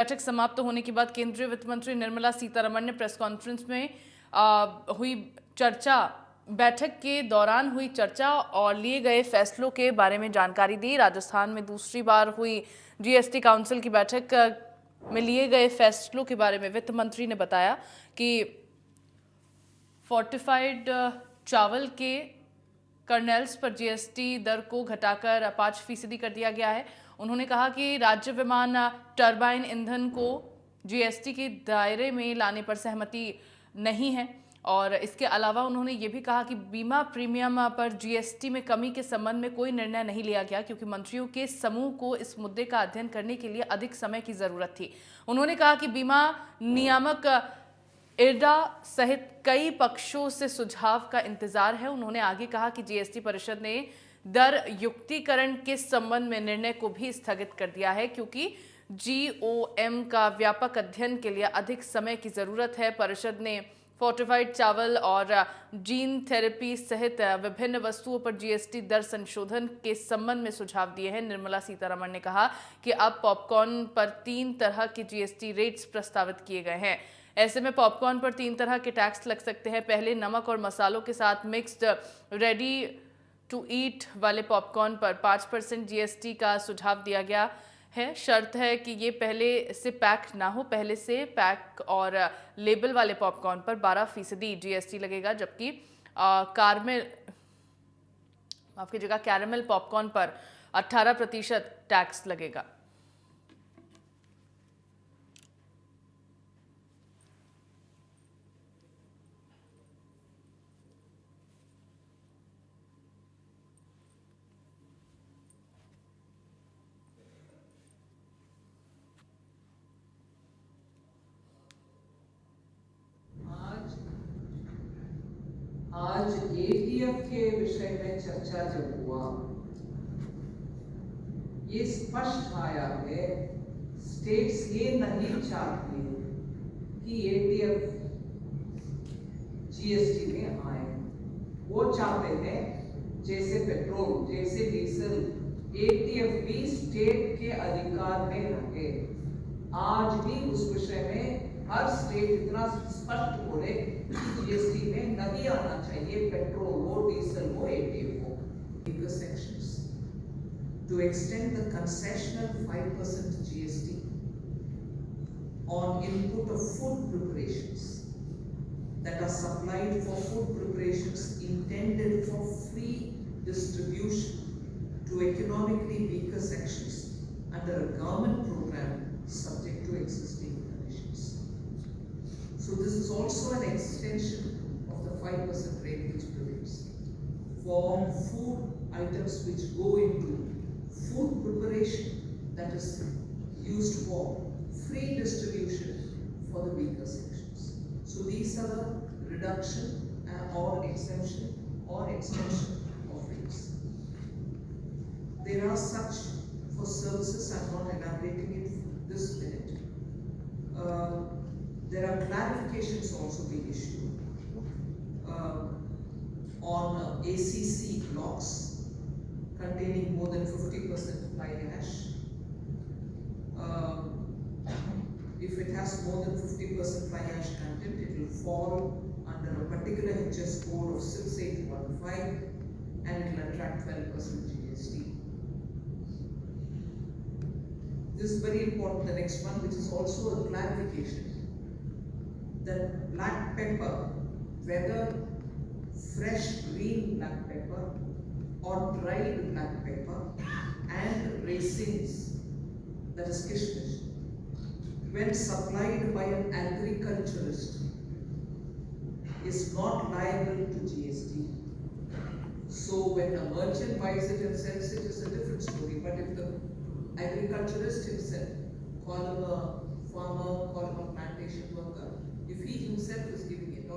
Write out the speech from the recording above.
बैठक समाप्त होने के बाद केंद्रीय वित्त मंत्री निर्मला सीतारमण ने प्रेस कॉन्फ्रेंस में हुई चर्चा बैठक के दौरान हुई चर्चा और लिए गए फैसलों के बारे में जानकारी दी। राजस्थान में दूसरी बार हुई जीएसटी काउंसिल की बैठक में लिए गए फैसलों के बारे में वित्त मंत्री ने बताया कि फोर्टिफाइड चावल के कर्नेल्स पर जीएसटी दर को घटाकर 5% कर दिया गया है। उन्होंने कहा कि राज्य विमान टरबाइन ईंधन को जीएसटी के दायरे में लाने पर सहमति नहीं है और इसके अलावा उन्होंने ये भी कहा कि बीमा प्रीमियम पर जीएसटी में कमी के संबंध में कोई निर्णय नहीं लिया गया क्योंकि मंत्रियों के समूह को इस मुद्दे का अध्ययन करने के लिए अधिक समय की जरूरत थी। उन्होंने कहा कि बीमा नियामक इरडा सहित कई पक्षों से सुझाव का इंतजार है। उन्होंने आगे कहा कि जीएसटी परिषद ने दर युक्तिकरण के संबंध में निर्णय को भी स्थगित कर दिया है क्योंकि जीओएम का व्यापक अध्ययन के लिए अधिक समय की जरूरत है। परिषद ने फोर्टिफाइड चावल और जीन थेरेपी सहित विभिन्न वस्तुओं पर जीएसटी दर संशोधन के संबंध में सुझाव दिए हैं। निर्मला सीतारमण ने कहा कि अब पॉपकॉर्न पर 3 तरह के जीएसटी रेट्स प्रस्तावित किए गए हैं। ऐसे में पॉपकॉर्न पर 3 तरह के टैक्स लग सकते हैं। पहले नमक और मसालों के साथ मिक्स्ड रेडी टू ईट वाले पॉपकॉर्न पर 5% जीएसटी का सुझाव दिया गया है। शर्त है कि ये पहले से पैक ना हो। पहले से पैक और लेबल वाले पॉपकॉर्न पर 12% जीएसटी लगेगा, जबकि कैरामल पॉपकॉर्न पर 18% टैक्स लगेगा। आज एटीएफ के विषय में चर्चा जब हुआ, ये स्पष्ट आया है स्टेट्स ये नहीं चाहते कि एटीएफ जीएसटी में आए। वो चाहते हैं जैसे पेट्रोल, जैसे डीजल, एटीएफ भी स्टेट के अधिकार में रहे। आज भी उस विषय में हर स्टेट इतना स्पष्ट बोले कि जीएसटी में नहीं आना चाहिए, पेट्रोल हो, डीजल हो, एटीएफ हो। Bigger sections to extend the concessional 5% GST on input of food preparations that are supplied for food preparations intended for free distribution to economically weaker sections under a government program subject to existing conditions. So this is also an extension of the 5% rate which prevails for food items which go into food preparation that is used for free distribution for the weaker sections. So these are the reduction or exemption or extension of rates. There are such for services. I'm not elaborating it this minute. There are clarifications also being issued on ACC blocks containing more than 50% fly ash. If it has more than 50% fly ash content, it will fall under a particular HS code of 6815 and it will attract 12% GST. This is very important. The next one, which is also a clarification, that black pepper, whether fresh green black pepper or dried black pepper and raisins, that is kishmish, when supplied by an agriculturist is not liable to GST. So when a merchant buys it and sells it is a different story, but if the agriculturist himself, call him a farmer, call him a plantation worker, if he himself is giving